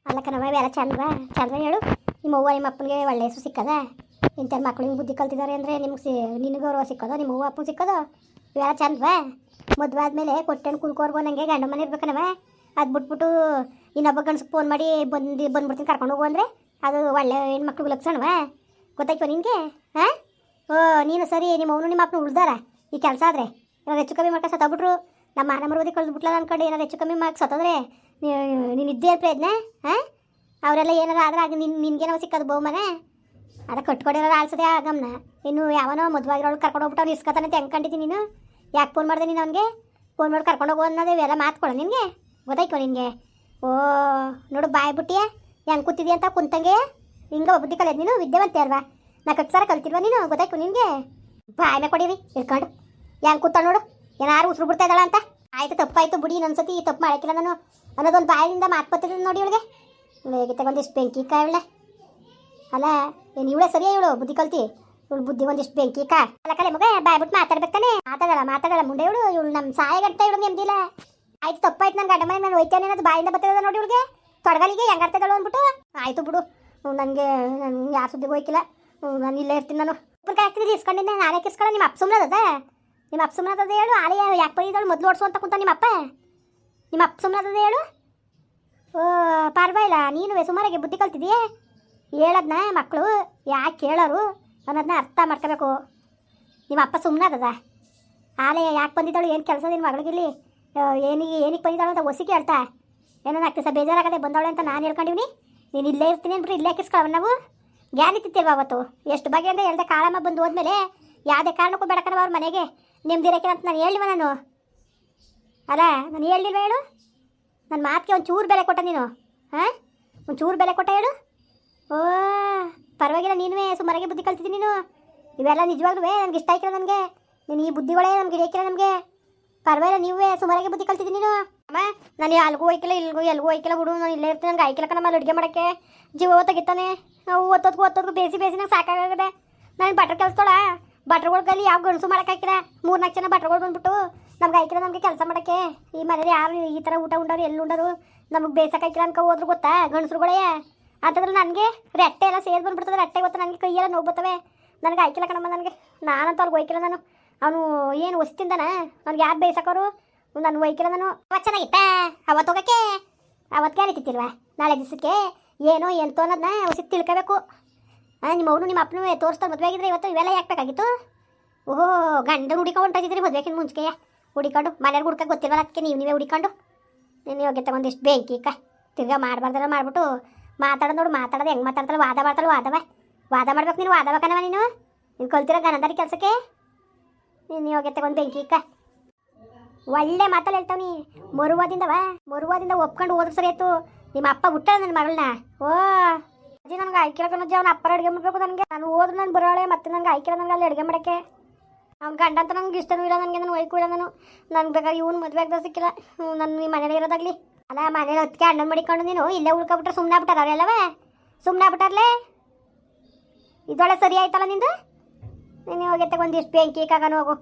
ಅಲ್ಲ ಕಣವ ಇವೆಲ್ಲ ಚಂದವಾ ಚಂದ ಹೇಳು. ನಿಮ್ಮ ಅವ್ವ ನಿಮ್ಮ ಅಪ್ಪನಿಗೆ ಒಳ್ಳೆ ಹೆಸರು ಸಿಕ್ಕದ. ಇಂಥ ಮಕ್ಳು ಹಿಂಗೆ ಬುದ್ಧಿ ಕಲ್ತಿದ್ದಾರೆ ಅಂದರೆ ನಿಮ್ಗೆ ನಿನಗೆ ಗೌರವ ಸಿಕ್ಕೋದು, ನಿಮ್ಮ ಅವ್ವ ಅಪ್ಪಗೆ ಸಿಕ್ಕೋದು. ಇವೆಲ್ಲ ಚಂದವಾ. ಮದುವೆ ಆದಮೇಲೆ ಕೊಟ್ಟೆಣ್ಣು ಕುಲ್ಕೋರ್ಗೋ ನನಗೆ ಗಂಡ ಮನೆ ಇರ್ಬೇಕನವ. ಅದು ಬಿಟ್ಬಿಟ್ಟು ಇನ್ನೊಬ್ಬ ಗಂಡಸ್ಗೆ ಫೋನ್ ಮಾಡಿ ಬಂದ್ಬಿಡ್ತೀನಿ ಕರ್ಕೊಂಡು ಹೋಗು ಅಂದರೆ ಅದು ಒಳ್ಳೆ ಹೆಣ್ಮಕ್ಳಿಗೆ ಲಕ್ಷಣವಾ? ಗೊತ್ತಾಯ್ತು ನಿನಗೆ? ಹಾಂ, ಓ ನೀನು ಸರಿ, ನಿಮ್ಮ ಅವನು ನಿಮ್ಮ ಅಪ್ಪನ ಉಳ್ದಾರ ಈ ಕೆಲಸ ಆದರೆ. ಇವಾಗ ಹೆಚ್ಚು ಕಮ್ಮಿ ಮಾಡ್ಕೊಂಡು ಸತ್ತೋಗ್ಬಿಟ್ರು. ನಮ್ಮ ಮಾನ ಮರುದಿ ಕಳೆದ್ಬಿಟ್ಲಲ್ಲ ಅನ್ಕೊಂಡು ಏನಾರು ಹೆಚ್ಚು ಕಮ್ಮಿ ಮಾಡಿ ಸತ್ತೋದ್ರೆ ನೀನು ಇದ್ದೇ ಪ್ರಯತ್ನ. ಹಾಂ, ಅವರೆಲ್ಲ ಏನಾರು ಆದ್ರೆ ಆಗ ನಿನ್ಗೇನೋ ಸಿಕ್ಕೋದು ಬಹುಮಾನ. ಅದ ಕಟ್ಕೊಡಿರೋ ಆಳ್ಸದೆ ಆಗಮ್ನ. ಇನ್ನು ಯಾವನೋ ಮದುವೆ ಆಗಿರೋಳು ಕರ್ಕೊಂಡು ಹೋಗ್ಬಿಟ್ಟು ಅವ್ನು ಇಸ್ಕೊತಾನೆ ಅಂತ ಹೆಂಗೆ ಕಂಡಿದ್ದೀನಿ ನೀನು? ಯಾಕೆ ಫೋನ್ ಮಾಡಿದೆ ನೀನು ಅವನಿಗೆ? ಫೋನ್ ಮಾಡಿ ಕರ್ಕೊಂಡು ಹೋಗು ಅನ್ನೋದೇ ಇವೆಲ್ಲ ಮಾತ್ಕೊಳ್ಳೋ ನಿನಗೆ. ಗೊತ್ತಾಯ್ಕೊ ನಿನಗೆ? ಓ ನೋಡು ಬಾಯ್ ಬಿಟ್ಟಿಯಾ ಹೆಂಗೆ ಕೂತಿದ್ಯಾ ಅಂತ ಕುಂತಂಗೆ. ಹಿಂಗೆ ಬುದ್ಧಿ ಕಲಿಯೋದು ನೀನು ವಿದ್ಯಾವಂತೆ ಅಲ್ವಾ? ನಾ ಕಟ್ಸಾರ ಕಲ್ತಿಲ್ವಾ ನೀನು? ಗೊತ್ತಾಯ್ಕು ನಿನಗೆ? ಬಾಯ್ಮೆ ಕೊಡಿರಿ ಇರ್ಕೊಂಡು ಹೆಂಗೆ ಕೂತ ನೋಡು, ಏನಾರು ಉಸಿರು ಬಿಡ್ತಾ ಇದ್ದಾಳ ಅಂತ. ಆಯಿತು ತಪ್ಪಾಯಿತು ಬಿಡಿ, ಇನ್ನೊಂದ್ಸತಿ ಈ ತಪ್ಪು ಮಾಡಕ್ಕಿಲ್ಲ ನಾನು ಅನ್ನೋದೊಂದು ಬಾಯಿಂದ ಮಾತು ಬರ್ತದೆ ನೋಡಿ ಇವಳಿಗೆ. ಹೇಗೆ ತಗೊಂಡಿಷ್ಟು ಬೆಂಕಿ ಕಾಯವಳೆ ಅಲ್ಲ ಏನು ಇವಳೆ ಸರಿಯಾ? ಇವಳು ಬುದ್ಧಿ ಕಲ್ತಿ, ಇವಳು ಬುದ್ಧಿ ಒಂದಿಷ್ಟು ಬೆಂಕಿ ಕಾ ಅಲ್ಲ ಕಲೆ ಮಗ. ಬಾಯ್ಬಿಟ್ಟು ಮಾತಾಡ್ಬೇಕಾನೆ. ಮಾತಾಡಲ್ಲ ಮುಂದೆ ಇವಳು ನಮ್ಮ ಸಾಯ ಗಂಟ ಇವಳು ನೆಮ್ಮದಿಲ್ಲ. ಆಯ್ತು ತಪ್ಪಾಯ್ತು, ನನ್ನ ಗಂಡ ಮನೆ ನಾನು ಹೋಯ್ತೇನೆ ಅನ್ನೋದು ಬಾಯಿಂದ ಬರ್ತದ ನೋಡಿ ಇವಳಿಗೆ. ತೊಡಗಲಿಗೆ ಹೆಂಗೆ ಆಡ್ತಾಯಿದ್ದಾಳು ಅಂದ್ಬಿಟ್ಟು. ಆಯಿತು ಬಿಡು, ನನಗೆ ಯಾರು ಸುದ್ದಿಗೆ ಹೋಯ್ಕಿಲ್ಲ, ನಾನು ಇಲ್ಲೇ ಇರ್ತೀನಿ. ನಾನು ಉಪ್ಪಿನಕಾಯಿ ಹಾಕ್ತಿದ್ದು ಇಸ್ಕೊಂಡಿದ್ದೆ, ನಾನೇ ಕಿಸ್ಕೊಳ್ಳೋ. ನಿಮ್ಮ ಅಪ್ಪ ಸುಮ್ಮನದ? ನಿಮ್ಮ ಅಪ್ಪ ಸುಮ್ಮನದ ಹೇಳು. ಆಲೆ ಯಾಕೆ ಬಂದಿದ್ದಾಳು ಮೊದಲು ಓಡಿಸು ಅಂತ ಕುಂತ ನಿಮ್ಮ ಅಪ್ಪ ಸುಮ್ಮನದ ಹೇಳು. ಓ ಪರವಾಗಿಲ್ಲ, ನೀನು ಸುಮಾರಾಗಿ ಬುದ್ಧಿ ಕಲ್ತಿದ್ದೀಯೇ. ಹೇಳೋದನ್ನ ಮಕ್ಕಳು ಯಾಕೆ ಕೇಳೋರು ಅನ್ನೋದನ್ನ ಅರ್ಥ ಮಾಡ್ಕೋಬೇಕು. ನಿಮ್ಮ ಅಪ್ಪ ಸುಮ್ಮನದ? ಆಲೆ ಯಾಕೆ ಬಂದಿದ್ದಾಳು, ಏನು ಕೆಲಸ ನಿನ್ನ ಮಗಳಿಗಿಲ್ಲಿ, ಏನಕ್ಕೆ ಬಂದಿದ್ದಾಳು ಅಂತ ಹೊಸಿ ಕೇಳ್ತಾ ಏನೋ ನಾಲ್ಕು ದಿವಸ ಬೇಜಾರಾಗದೆ ಬಂದವಳೆ ಅಂತ ನಾನು ಹೇಳ್ಕೊಂಡಿವ್ನಿ. ನೀನು ಇಲ್ಲೇ ಇರ್ತೀನಿ ಅಂದ್ಬಿಟ್ಟು ಇಲ್ಲೇ ಕಿಸ್ಕೊಳ್ಳೋಣ ನಾವು. ಜ್ಞಾನಿತ್ತಿಲ್ವ ಅವತ್ತು ಎಷ್ಟು ಬಗೆ ಅಂತ ಹೇಳ್ದೆ. ಕಾಲಮ್ಮ ಬಂದು ಹೋದ್ಮೇಲೆ ಯಾವುದೇ ಕಾರಣಕ್ಕೂ ಬೇಡಕನವ ಅವ್ರ ಮನೆಗೆ ನೆಮ್ಮದಿರಕ್ಕೆ ಅಂತ ನಾನು ಹೇಳಿವ. ನಾನು ಅಲ್ಲ ನಾನು ಹೇಳಿಲ್ವ ಹೇಳು? ನನ್ನ ಮಾತಿಗೆ ಒಂದು ಚೂರು ಬೆಲೆ ಕೊಟ್ಟ ನೀನು? ಹಾಂ, ಒಂದು ಚೂರು ಬೆಲೆ ಕೊಟ್ಟ ಹೇಳು. ಓ ಪರವಾಗಿಲ್ಲ, ನೀನುವೇ ಸುಮಾರಾಗಿ ಬುದ್ಧಿ ಕಲ್ತಿದ್ದೀನಿ ನೀನು. ಇವೆಲ್ಲ ನಿಜವಾಗ್ಲೂ ನನಗೆ ಇಷ್ಟ ಆಯ್ಕಿಲ್ಲ. ನನಗೆ ನೀನು ಈ ಬುದ್ಧಿಗಳೇ ನಮ್ಗೆ ಹಿಡಿಯಕ್ಕಿಲ್ಲ ನಮಗೆ. ಪರವಾಗಿಲ್ಲ, ನೀವೇ ಸುಮಾರಾಗಿ ಬುದ್ಧಿ ಕಲ್ತಿದ್ದೀನಿ ನೀನು. ಅಮ್ಮ ನಾನು ಅಲ್ಗೂ ಹೋಯ್ಕಿಲ್ಲ ಎಲ್ಗೂ ಹೋಯ್ಕಿಲ್ಲ ಬಿಡು, ನಾನು ಇಲ್ಲೇ ಇರ್ತೀನಿ. ನನಗೆ ಆಯ್ಕಿಲ್ಲ ಕಣಮ್ಮ ಅಡುಗೆ ಮಾಡೋಕ್ಕೆ. ಜೀವ ತೆಗಿತಾನೆ ನಾವು ಒತ್ತೋದ್ಕು ಬೇಸಿ ನಂಗೆ ಸಾಕಾಗದೆ. ನಾನು ಬಟ್ರ್ ಕೆಲಸದೋಳ ಬಟ್ರುಗಳ ಕೈಲಿ ಯಾವ ಗಣಸು ಮಾಡೋಕ್ಕಾಗಿಲ್ಲ. 3-4 ಜನ ಬಟ್ರುಗಳು ಬಂದ್ಬಿಟ್ಟು ನಮ್ಗೆ ಆಯ್ಕಿಲ್ಲ ನಮಗೆ ಕೆಲಸ ಮಾಡೋಕ್ಕೆ. ಈ ಮನೇಲಿ ಯಾರು ಈ ಥರ ಊಟ ಉಂಡರು ಎಲ್ಲಿ ಉಂಡರು ನಮಗೆ ಬೇಸಕ್ಕಾಗಿಲ್ಲ ಅನ್ಕೊ ಹೋದ್ರು ಗೊತ್ತಾ ಗಂಡಸ್ರುಗಳೇ. ಅಂತಂದ್ರೆ ನನಗೆ ರೆಟ್ಟೆ ಎಲ್ಲ ಸೇರಿ ಬಂದ್ಬಿಡ್ತದೆ. ರೆಟ್ಟೆ ಗೊತ್ತಾ ನನಗೆ ಕೈಯೆಲ್ಲ ನೋವು ಬರ್ತವೆ. ನನಗೆ ಆಯ್ಕಿಲ್ಲ ಕಣಮ್ಮ. ನನಗೆ ನಾನಂತ ಅವ್ರಿಗೆ ಹೋಯ್ಕಿಲ್ಲ. ನಾನು ಅವನು ಏನು ಹೊಸ್ತಿಂದಾನ ಅವ್ನಿಗೆ ಯಾರು ಬೇಯಿಸೋರು ನಾನು ಹೋಯ್ಕಿಲ್ಲ. ನಾನು ಅವತ್ತು ಚೆನ್ನಾಗಿತ್ತ ಅವತ್ತು ಹೋಗೋಕ್ಕೆ. ಅವತ್ತು ಕ್ಯಾರಿತಿಲ್ವಾ ನಾಳೆ ದಿವಸಕ್ಕೆ ಏನೋ ಎಂತೋ ಅನ್ನೋದನ್ನ ಹೊಸಿ ತಿಳ್ಕೋಬೇಕು. ನಿಮ್ಮ ಅವನು ನಿಮ್ಮ ಅಪ್ಪನೂ ತೋರಿಸ್ತಾರೆ ಮದುವೆ ಆಗಿದ್ರೆ ಇವತ್ತು ಇವೆಲ್ಲ ಯಾಕೆ ಬೇಕಾಗಿತ್ತು? ಓಹೋ ಗಂಡನ ಹುಡಿಕೊಂಡು ಹೊಂಟಾಗಿದ್ರಿ ಮದುವೆಗಿನ ಮುಂಚೆಗೆ ಹುಡಿಕೊಂಡು ಮನೆಯವ್ರಿಗೆ ಹುಡ್ಕಕ್ಕೆ ಗೊತ್ತಿಲ್ವಲ್ಲ, ಅದಕ್ಕೆ ನೀವೇ ಹುಡಿಕೊಂಡು ನೀನು ಹೋಗಿ ತಗೊಂಡಿಷ್ಟು ಬೆಂಕಿ ತಿರ್ಗಾ ಮಾಡಬಾರ್ದಲ್ಲ ಮಾಡಿಬಿಟ್ಟು ಮಾತಾಡೋದು ನೋಡು. ಮಾತಾಡೋದು ಹೆಂಗೆ ಮಾತಾಡ್ತಾಳೆ, ವಾದ ಮಾಡ್ತಾಳೆ. ವಾದ ಮಾಡ್ಬೇಕು ನೀನು. ವಾದಬೇಕನವ ನೀನು ಕಲ್ತಿರೋ ಗನದಾರಿ ಕೆಲಸಕ್ಕೆ. ನೀನು ಹೋಗಿ ತಗೊಂಡು ಬೆಂಕಿ ಒಳ್ಳೆ ಮಾತಲ್ಲಿ ಹೇಳ್ತಾವನಿ. ಮರುವಾದಿಂದ ಒಪ್ಕೊಂಡು ಹೋದ್ರೆ ಸರಿ ಆಯ್ತು. ನಿಮ್ಮ ಅಪ್ಪ ಬಿಟ್ಟ ನನ್ನ ಮಗಳನ್ನ. ಓ ಅಜ್ಜಿ ನನಗೆ ಆಯ್ಕಿಲ್ಲ ಕಣಜ್ಜಿ, ಅವ್ನ ಅಪ್ಪರ ಅಡುಗೆ ಮಾಡಬೇಕು ನನಗೆ. ನಾನು ಹೋದ್ರೆ ನಾನು ಬರೋಳೆ ಮತ್ತೆ ನನಗೆ ಆಯ್ಕಿಲ್ಲ ನನಗೆ ಅಲ್ಲಿ ಅಡುಗೆ ಮಾಡೋಕ್ಕೆ. ಅವ್ನ ಗಂಡ ಅಂತ ನನಗೆ ಇಷ್ಟನೂ ಇಲ್ಲ. ನನಗೆ ನಾನು ಒಯ್ಕೂ ಇಲ್ಲ. ನನಗೆ ಬೇಕಾಗಿ ಇವನು ಮದುವೆ ಆಗ್ದ ಸಿಕ್ಕಿಲ್ಲ. ನನ್ನ ಮನೇಲಿ ಇರೋದಾಗಲಿ ಅಲ್ಲ. ಮನೇಲಿ ಹೊತ್ತಿಗೆ ಅಣ್ಣನ ಮಾಡಿಕೊಂಡು ನೀನು ಇಲ್ಲೇ ಉಳ್ಕೊಬಿಟ್ರೆ ಸುಮ್ಮನೆ ಆಗ್ಬಿಟ್ಟಾರ ಅವರೆಲ್ಲವೇ. ಸುಮ್ಮನೆ ಆಗ್ಬಿಟ್ಟಾರ್ಲೆ. ಇದೊಳೆ ಸರಿ ಆಯ್ತಲ್ಲ ನಿಂದು. ನೀನು ಹೋಗಿ ಒಂದಿಷ್ಟು ಬೆಂಕಿ ಕಾಗನ ಹೋಗು.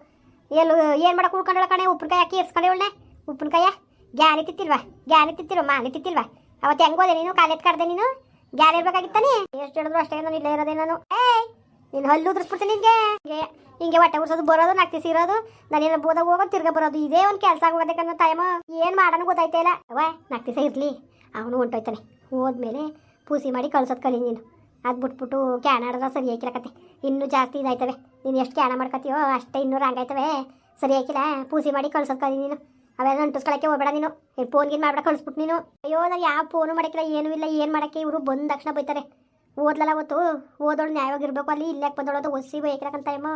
ಏನು ಮಾಡಕ್ಕೆ ಉಳ್ಕೊಂಡಳ ಕಣೆ. ಉಪ್ಪಿನಕಾಯಿ ಹಾಕಿ ಇರ್ಸ್ಕೊಂಡೆ ಒಳ್ಳೆ ಉಪ್ಪಿನಕಾಯ. ಗ್ಯಾನಿ ತಿತ್ತಿಲ್ವ ಮಾನಿ ತಿತ್ತಿಲ್ವ? ಅವತ್ತು ಹೆಂಗೆ ಹೋದೆ ನೀನು? ಕಾಲೆತ್ ಕಡ್ದೆ ನೀನು. ಗ್ಯಾನ್ ಇರ್ಬೇಕಾಗಿತ್ತಾನೆ. ಎಷ್ಟು ಹೇಳಿದ್ರು ಅಷ್ಟೇ. ನಾನು ಇಲ್ಲೇ ಇರೋದೇ ನಾನು. ನೀನು ಹಲ್ಲು ಉದ್ರಿಸ್ಬಿಡ್ತೀನಿ ನಿನಗೆ. ಹಿಂಗೆ ಹೊಟ್ಟೆ ಉರ್ಸೋದು ಬರೋದು ನಕ್ತಿಸಿ ಇರೋದು. ನಾನೇನು ಬೋದಾಗ ಹೋಗೋದು ತಿರ್ಗಾ ಬರೋದು ಇದೇ ಒಂದು ಕೆಲಸ ಆಗೋದೆ ಕಣ್ಣು ಟೈಮ. ಏನು ಮಾಡೋಣ ಗೊತ್ತಾಯ್ತಾ ಇಲ್ಲ. ಅವ ನಕ್ತಿಸ ಇರಲಿ, ಅವನು ಹೊಂಟೋಯ್ತಾನೆ. ಹೋದ್ಮೇಲೆ ಪೂಸಿ ಮಾಡಿ ಕಳ್ಸೋದು ಕಲಿ ನೀನು. ಅದು ಬಿಟ್ಬಿಟ್ಟು ಕ್ಯಾನ್ ಆಡಿದ್ರೆ ಸರಿ ಹಾಕಿರಕತ್ತೆ. ಇನ್ನೂ ಜಾಸ್ತಿ ಇದಾಯ್ತವೆ. ನೀನು ಎಷ್ಟು ಕ್ಯಾನ ಮಾಡ್ಕೊತೀವೋ ಅಷ್ಟೇ ಇನ್ನೂ ರಂಗಾಯ್ತವೆ. ಸರಿ ಹಾಕಿಲ್ಲ ಪೂಸಿ ಮಾಡಿ ಕಳ್ಸೋದು ಕಲಿ ನೀನು. ಅವೆಲ್ಲ ಅಂಟಿಸ್ಕೊಳಕ್ಕೆ ಹೋಗಬೇಡ ನೀನು. ಫೋನ್ಗಿನ್ ಮಾಡ್ಬಿಡ ಕಳಿಸ್ಬಿಟ್ಟು ನೀನು. ಅಯ್ಯೋ ನಾನು ಯಾವ ಫೋನು ಮಾಡೋಕ್ಕಿಲ್ಲ, ಏನೂ ಇಲ್ಲ. ಏನು ಮಾಡೋಕ್ಕೆ ಇವರು ಬಂದ ತಕ್ಷಣ ಬೈತಾರೆ. ಓದ್ಲಲ್ಲ ಅವತ್ತು ಓದೋಳು ನ್ಯಾಯವಾಗಿರ್ಬೇಕು. ಅಲ್ಲಿ ಇಲ್ಲೇ ಬಂದೋಳದು ಒಸಿ ಬೈಕಿರಕಂತ ಟೈಮು.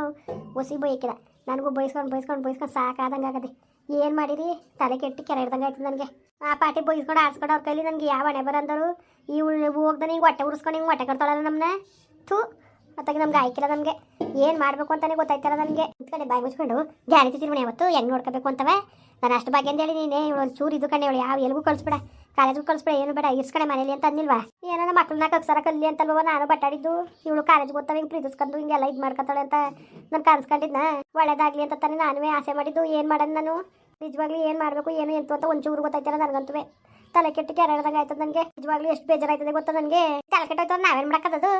ಒಸಿ ಬೈಕಿಲ್ಲ. ನನಗೂ ಬೈಸ್ಕೊಂಡು ಸಾಕಾದಂಗೆ ಆಗದೆ. ಏನು ಮಾಡಿರಿ ತಲೆ ಕೆಟ್ಟು ಕೆರೆ ಹಿಡ್ದಂಗೆ ಆಯ್ತು ನನಗೆ. ಆ ಪಾಟಿ ಬೈಸ್ಕೊಂಡು ಆಡ್ಸ್ಕೊಂಡು ಅವ್ರ ಕೈಲಿ ನನಗೆ ಯಾವ ಹಣೆ ಬರಂದರು. ಈ ಹೋಗ್ದಾನೆ ಹಿಂಗೆ ಹೊಟ್ಟೆ ಉರ್ಸ್ಕೊಂಡು ಹಿಂಗೆ ಹೊಟ್ಟೆ ಕಟ್ತಾಳಲ್ಲ ನಮ್ಮನ್ನ. ಥೂ ಅತ್ತಾಗ ನಮ್ಗೆ ಆಯ್ಕಿಲ್ಲ. ನಮಗೆ ಏನು ಮಾಡಬೇಕು ಅಂತಲೇ ಗೊತ್ತಾಯ್ತಲ್ಲ ನನಗೆ. ಕಡೆ ಬಾಯಿ ಮುಚ್ಕೊಂಡು ಗ್ಯಾರಂಟಿ ತಿರ್ಮಣಿ ಯಾವತ್ತು ಹೆಂಗೆ ನೋಡ್ಕೋಬೇಕು ಅಂತವೆ. ನಾನು ಅಷ್ಟು ಬಗ್ಗೆ ಅಂತೇಳಿ ನೀನೇ ಇವಳು ಒಂದು ಚೂರು ಇದು ಕಣ್ಣೆ. ಇವಳು ಯಾವ ಎಲ್ಗೂ ಕಳಿಸ್ಬೇಡ, ಕಾಲೇಜಿಗೆ ಕಳಿಸ್ಬೇಡ, ಏನು ಬೇಡ, ಇರ್ಸ್ಕಡೆ ಮನೇಲಿ ಅಂತ ಅಂದಿಲ್ವಾ? ಏನೋ ಮಕ್ಕಳನ್ನ ಕಕ್ಸರ ಕಲ್ಲಿ ಅಂತಲ್ವ ನಾನು ಬಟ್ಟಾಡಿದ್ದು. ಇವಳು ಕಾಲೇಜ್ಗೆ ಓದ್ತಾವೆ ಹಿಂಗೆ ಪ್ರೀತಿಸ್ಕೊಂಡು ಹಿಂಗೆಲ್ಲ ಇದು ಮಾಡ್ಕೊತಾಳೆ ಅಂತ ನಾನು ಕನ್ಸ್ಕೊಂಡಿದ್ನ. ಒಳ್ಳೇದಾಗಲಿ ಅಂತ ತಾನೇ ನಾನುವೇ ಆಸೆ ಮಾಡಿದ್ದು. ಏನು ಮಾಡೋದು ನಾನು ನಿಜವಾಗ್ಲೂ ಏನು ಮಾಡಬೇಕು ಏನು ಎಂತು ಅಂತ ಒಂಚೂರು ಗೊತ್ತಾಯ್ತಲ್ಲ ನನಗಂತೂ. ತಲೆ ಕೆಟ್ಟು ಕೆರೆ ಹೇಳ್ದಂಗೆ ಆಯ್ತದ ನನಗೆ. ನಿಜವಾಗ್ಲೂ ಎಷ್ಟು ಬೇಜಾರಾಯ್ತದೆ ಗೊತ್ತಾ ನನಗೆ. ತಲೆ ಕೆಟ್ಟೋಯ್ತು ನಾವೇನು ಮಾಡಕ್ಕದದು?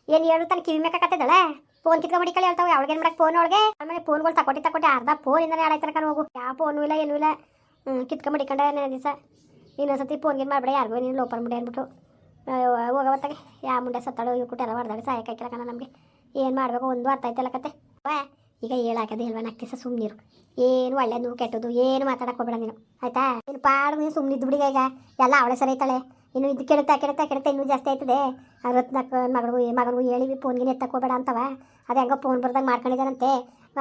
ಏನು ಹೇಳು ತಾನು ಕಿವಿ ಮೇಕತ್ತದಳೆ. ಫೋನ್ ಕಿತ್ಕೊಂಡ್ ಮಡಿಕಳಿ ಹೇಳ್ತಾವೆ ಅವಳಿಗೆ ಏನು ಮಾಡಕ್ಕೆ ಫೋನ್ ಒಳಗೆ ಆಮೇಲೆ ಫೋನ್ಗಳು ತಕೊಟ್ಟಿ ಅರ್ಧ ಫೋನಿಂದನೇ ಹಾಳಾಯ್ತಾರೆ ಕಣ ಹೋಗು. ಯಾವ ಫೋನು ಇಲ್ಲ ಏನೂ ಇಲ್ಲ. ಕಿತ್ಕೊಂಡ್ ಮಡಿಕೊಂಡೆ ನೆನೆ ದಿವಸ ಇನ್ನೊಂದ್ಸತಿ ಫೋನ್ಗೆ ಮಾಡ್ಬೇಡ ಯಾರಿಗೂ ನೀನು ಲೋಪರ್ ಮುಡಿ ಅಂದ್ಬಿಟ್ಟು ಹೋಗವತ್ತಾಗೆ ಯಾವ ಮುಂಡೆ ಸತ್ತಾಳು ಇವ್ಕುಟ್ಟು ಎಲ್ಲ ಹೊಡೆದಾಡಿ ಸಹಾಯಕ್ಕಾಯ್ಕಿಲ್ಲ ಕಣ ನಮಗೆ. ಏನು ಮಾಡಬೇಕು ಒಂದು ಅರ್ಥ ಆಯ್ತಲ್ಲ ಕತೆ. ಈಗ ಹೇಳಾಕದೆ ಇಲ್ವ ನಕ್ಕಿಸ ಸುಮ್ಮನಿರು. ಏನು ಒಳ್ಳೇದು ಕೆಟ್ಟದು ಏನು ಮಾತಾಡಕ್ಕೆ ಹೋಗ್ಬೇಡ ನೀನು ಆಯ್ತಾ. ನೀನು ಪಾಡು ನೀನು ಸುಮ್ಮನಿದ್ದು ಬಿಡಿಗ. ಈಗ ಎಲ್ಲ ಅವಳೆ ಸರಿ ಆಯ್ತಾಳೆ. ಇನ್ನು ಇದು ಕೆಡುತ್ತಾ ಇನ್ನೂ ಜಾಸ್ತಿ ಆಯ್ತದೆ. 64 ಮಗನಿಗೂ ಹೇಳಿವಿ ಫೋನ್ಗೆ ಎತ್ತಕ್ಕೆ ಹೋಗ್ಬೇಡ ಅಂತವ. ಅದು ಹೆಂಗೋ ಫೋನ್ ಬರ್ದಂಗೆ ಮಾಡ್ಕೊಂಡಿದ್ದಾನಂತೆ.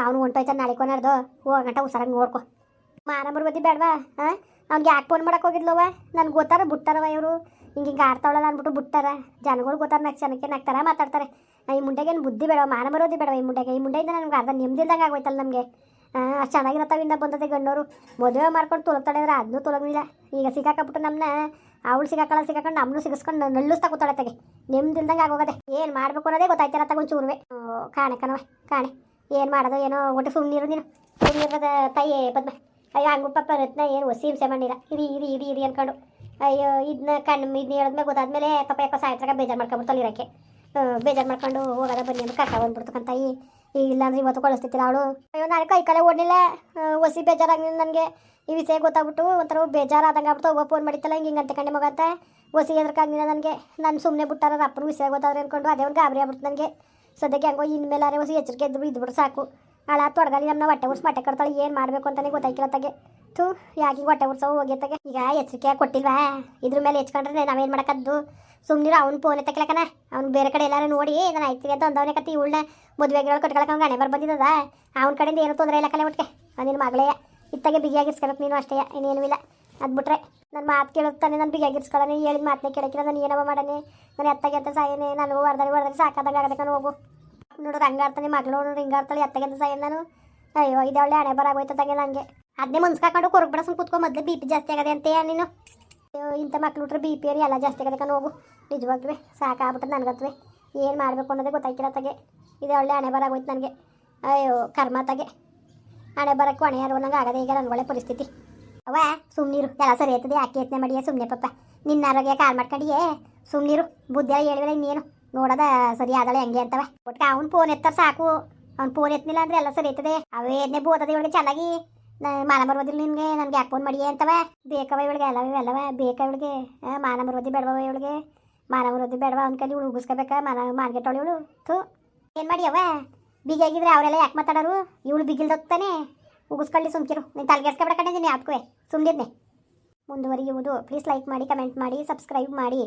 ಅವನು ಹೊಂಟೋಯ್ತಾನೆ ನಾಳೆ ಕೊನಾರ್ದು ಹೋಗಂಟ ಹುಷಾರಾಗಿ ನೋಡ್ಕೊ. ಮಾನಂಬರ್ ಬದ್ದಿ ಬೇಡವಾ? ಅವ್ನಿಗೆ ಯಾಕೆ ಫೋನ್ ಮಾಡಕ್ಕೆ ಹೋಗಿದ್ಲವ? ನನಗೆ ಗೊತ್ತಾರ ಬಿಟ್ಟಾರವ ಇವರು ಹಿಂಗೆ ಆಡ್ತಾವಳಲ್ಲ ಅಂದ್ಬಿಟ್ಟು ಬಿಟ್ಟಾರ. ಜನಗಳು ಗೊತ್ತಾರ ಜನಕ್ಕೆ ನಗ್ತಾರ ಮಾತಾಡ್ತಾರೆ. ಈ ಮುಂಡೆಗೇನು ಬುದ್ಧಿ ಬೇಡವ ಮಾನಂಬರ್ ಬುದ್ಧಿ ಬೇಡವ. ಈ ಮುಂಡೆಯಿಂದ ನನಗೆ ಅರ್ಧ ನೆಮ್ಮದಿಲ್ದಂಗೆ ಆಗೋಯ್ತಲ್ಲ ನಮಗೆ. ಅಷ್ಟು ಚೆನ್ನಾಗಿರತ್ತವಿಂದ ಬಂದದೆ ಗಂಡೋರು ಮದುವೆ ಮಾಡ್ಕೊಂಡು ತೊಲಗ್ತಾಳಿದ್ರೆ ಅದನ್ನೂ ತೊಲಗಿಲ್ಲ. ಈಗ ಸಿಕ್ಕಾಕಬಿಟ್ಟು ನಮ್ಮನ್ನ ಅವಳು ಸಿಕ್ಕಾಕೊಂಡು ನಮ್ಮನ್ನು ಸಿಗಿಸ್ಕೊಂಡು ನಳ್ಳಿಸ್ತಾ ಕೂತಾಳತ್ತಾಗೆ ನೆಮ್ಮದಿಲ್ದಂಗೆ ಆಗೋಗದೆ. ಏನು ಮಾಡಬೇಕು ಅನ್ನೋದೇ ಗೊತ್ತಾಯ್ತಿಲ್ಲ ತಗೊಂಡು ಚೂರುವೆ ಕಾಣೆ ಕಣವ ಕಾಣೆ. ಏನು ಮಾಡೋದು ಏನೋ ಒಟ್ಟು ಸುಮ್ಮನಿರು ನೀನು. ಸುಮ್ಮನಿರದ ತಾಯಿ ಪದ್ಮ. ಅಯ್ಯೋ ಹಂಗು ಪಾಪ ರತ್ನ ಏನು ಹೊಸಿ ಹಿಂಸೆ ಮಾಡಿಲ್ಲ. ಇರಿ ಅನ್ಕೊಂಡು ಅಯ್ಯೋ ಇದನ್ನ ಹೇಳಿದ್ಮೇಲೆ ಗೊತ್ತಾದ್ಮೇಲೆ ಪಾಪ ಯಾಕೋ ಸಾಯ್ತಾಗ ಬೇಜಾರು ಮಾಡ್ಕೊಂಬಿಡ್ತಾಳೆ ಇರೋಕ್ಕೆ. ಬೇಜಾರು ಮಾಡ್ಕೊಂಡು ಹೋಗೋದ ಬನ್ನಿ ಅಂತ ಕರ್ಕ ಬಂದ್ಬಿಡ್ತಕ್ಕಂತ ಇಲ್ಲಾಂದ್ರೆ ಇವತ್ತು ಕಳಿಸ್ತಿತ್ತಿಲ್ಲ ಅವಳು. ಅಯ್ಯೋ ನಾನು ಕೈ ಕಾಲೇ ಓಡಲಿಲ್ಲ. ಹೊಸಿ ಬೇಜಾರಾಗಿ ನನಗೆ ಈ ವಿಷಯ ಗೊತ್ತಾಗ್ಬಿಟ್ಟು ಒಂಥರ ಬೇಜಾರಾದಂಗೆ ಆಗ್ಬಿಟ್ಟು ಒಬ್ಬ ಫೋನ್ ಮಾಡಿತ್ತಲ್ಲ ಹಿಂಗೆ ಅಂತ ಕಂಡೆ ಮಗ ಅಂತ ಹೊಸಿ ಎದ್ರಕ್ಕಾಗಿಲ್ಲ ನನಗೆ. ನಾನು ಸುಮ್ಮನೆ ಬಿಟ್ಟಾರ ಅಪ್ಪನ ವಿಷಯ ಗೊತ್ತಾದ್ರೆ ಅಂದ್ಕೊಂಡು ಅದೇ ಒಂದು ಗಾಬರಿ ಆಗ್ಬಿಡ್ತು ನನಗೆ. ಸದ್ಯಕ್ಕೆ ಹೆಂಗೋ ಇನ್ಮೇಲಾರೆ ಹೊಸಿ ಎಚ್ಚರಿಕೆ ಇದ್ಬಿಟ್ಟು ಸಾಕು. ಹಾಳ ತೊಡಗಲಿ ನಮ್ಮನ್ನ ಹೊಟ್ಟೆ ಉರ್ಸ್ ಮಟ್ಟೆ ಕಟ್ತಾಳೆ. ಏನು ಮಾಡಬೇಕು ಅಂತಲೇ ಗೊತ್ತಾಯ್ಕಿಲ್ಲ ತಗೆ. ಥೂ ಯಾಕೆ ಹೊಟ್ಟೆ ಉರ್ಸೋ ಹೋಗಿತ್ತಾಗೆ. ಈಗ ಎಚ್ಚರಿಕೆ ಕೊಟ್ಟಿಲ್ವಾ? ಇದ್ರ ಮೇಲೆ ಹೆಚ್ಕೊಂಡ್ರೆ ನಾವೇನು ಮಾಡೋಕ್ಕದ್ದು? ಸುಮ್ಮನಿರು. ಅವ್ನು ಫೋನ್ ಎತ್ತಕ್ಲಕನ ಅವ್ನು ಬೇರೆ ಕಡೆ ಎಲ್ಲರೂ ನೋಡಿ ನಾನು ಆಯ್ತಿಗೆ ಅಂತ ಅಂದವನೇ ಕತ್ತಿ ಇವಳನ್ನ ಮದುವೆಗಳು ಕಟ್ಕೊಳಕ್ಕೆ ಅವ್ನು ಗಣೆ ಬಂದಿದ್ದದ. ಅವನ ಕಡೆಯಿಂದ ಏನೂ ತೊಂದರೆ ಇಲ್ಲ ಕಲೆ ಒಟ್ಟಿಗೆ. ನಿನ್ನ ಮಗಳೇ ಇತ್ತಾಗೆ ಬಿಗಿಯಾಗಿರ್ಸ್ಕೊಬೇಕು ನೀನು ಅಷ್ಟೇ, ಇನ್ನೇನೂ ಇಲ್ಲ. ಅದು ಬಿಟ್ರೆ ನನ್ನ ಮಾತು ಕೇಳುತ್ತಾನೆ ನಾನು ಬಿಗಿಯಾಗಿರ್ಸ್ಕೊಳ್ಳೋಣ. ಹೇಳಿದ ಮಾತನ್ನೇ ಕೇಳಕ್ಕಿಲ್ಲ. ನಾನು ಏನವ ಮಾಡನೆ ನಾನು ಎತ್ತಾಗೆ ಅಂತ ಸಾಯನೆ. ನಾನು ಹೊಡೆದ್ರೆ ಸಾಕಾದಂಗೆ ಆಗದೆ ಕಣ ಹೋಗು. ನೋಡು ರಂಗಾಡ್ತಾನೆ ಮಗಳು ನೋಡು ಹಿಂಗಾಡ್ತಾಳೆ ಎತ್ತಾಗೆ ಅಂತ ಸಾಯ ನಾನು. ಅಯ್ಯೋ ಇದು ಒಳ್ಳೆ ಹಣೆ ಬರಾಗೋಯ್ತದಾಗೆ ನನಗೆ. ಅದನ್ನೇ ಮುನ್ಸ್ಕಾಕೊಂಡು ಕೊರಗ್ಬಿಡ ಸುಮ್ಮನೆ ಕೂತ್ಕೊ. ಮೊದಲೇ ಬಿ ಪಿ ಜಾಸ್ತಿ ಆಗದೆ ಅಂತೆಯಾ ನೀನು? ಅಯ್ಯೋ ಇಂಥ ಮಕ್ಳು ಬಿಟ್ರೆ ಬಿ ಪಿ ಎಲ್ಲ ಜಾಸ್ತಿ ಆಗದೆ ಕಣ ಹೋಗು. ನಿಜವಾಗ್ಲೂ ಸಾಕಾಗ್ಬಿಟ್ಟೆ ನನಗತ್ವೆ. ಏನು ಮಾಡಬೇಕು ಅನ್ನೋದೇ ಗೊತ್ತಾಯ್ತಿಲ್ಲ ತಗೆ. ಇದು ಒಳ್ಳೆ ಹಣೆ ಬರಾಗೋಯ್ತು ನನಗೆ. ಅಯ್ಯೋ ಕರ್ಮ ತಗೆ. ಹಣೆ ಬರೋಕ್ಕೆ ಹೊಣೆ ಯಾರು ನಂಗೆ ಆಗದೆ ಈಗ ನನ್ನ ಒಳ್ಳೆ ಪರಿಸ್ಥಿತಿ. ಅವ ಸುಮ್ಮನಿರು. ಎಲ್ಲ ಸರಿ ಆಯ್ತದೆ. ಯಾಕೆ ಯತ್ನೆ ಮಾಡಿಯೇ ಸುಮ್ಮನೆ ಪಪ್ಪ. ನಿನ್ನ ಆರೋಗ್ಯ ಕಾಲ್ ಮಾಡ್ಕೊಂಡಿಯೇ ಸುಮ್ಮನಿರು. ಬುದ್ಧಿ ಹೇಳಿದ್ರೆ ಇನ್ನೇನು ನೋಡೋದ ಸರಿ ಆದಳೆ ಹೆಂಗೆ ಅಂತವ. ಒಟ್ಟಿಗೆ ಅವ್ನು ಫೋನ್ ಎತ್ತಾರ ಸಾಕು. ಅವ್ನು ಫೋನ್ ಎತ್ತನಿಲ್ಲ ಅಂದರೆ ಎಲ್ಲ ಸರಿ ಆಯ್ತದೆ. ಅವೇದನ್ನೇ ಬೋತದೆ ಇವಳಿಗೆ ಚೆನ್ನಾಗಿ. ಮಾನ ಬರೋದಿಲ್ಲ ನಿನಗೆ ನನಗೆ ಯಾಕೆ ಫೋನ್ ಮಾಡಿಯೇ ಅಂತವ. ಬೇಕವ ಇವಳಿಗೆ ಎಲ್ಲವೇ ಬೇಕಾ ಇವಳಿಗೆ? ಮಾನ ಬರೋದಿ ಬೇಡವ ಇವಳಿಗೆ? ಮಾನ ಬರೋದಿ ಬೇಡವ? ಅವ್ನ ಕೈಲಿ ಇವಳು ಉಗಿಸ್ಕೋಬೇಕಾ? ಮಾರ್ಗೆಟ್ಟವಳು ಇವಳು. ಥೂ ಏನು ಮಾಡಿಯವ? ಬಿಗಿಯಾಗಿದ್ರೆ ಅವರೆಲ್ಲ ಯಾಕೆ ಮಾತಾಡೋರು? ಇವಳು ಬಿಗಿಲ್ದೋಗ್ತಾನೆ ಉಗಿಸ್ಕೊಳ್ಳಿ. ಸುಮ್ಕಿರು. ನೀನು ತಲೆಗೆಡ್ಸ್ಕೊಬೇಡ ಕಡೆ ನೀನು ಯಾಕೆ ಸುಮ್ಮನೆ ಮುಂದುವರಿಯುವುದು. ಪ್ಲೀಸ್ ಲೈಕ್ ಮಾಡಿ, ಕಮೆಂಟ್ ಮಾಡಿ, ಸಬ್ಸ್ಕ್ರೈಬ್ ಮಾಡಿ.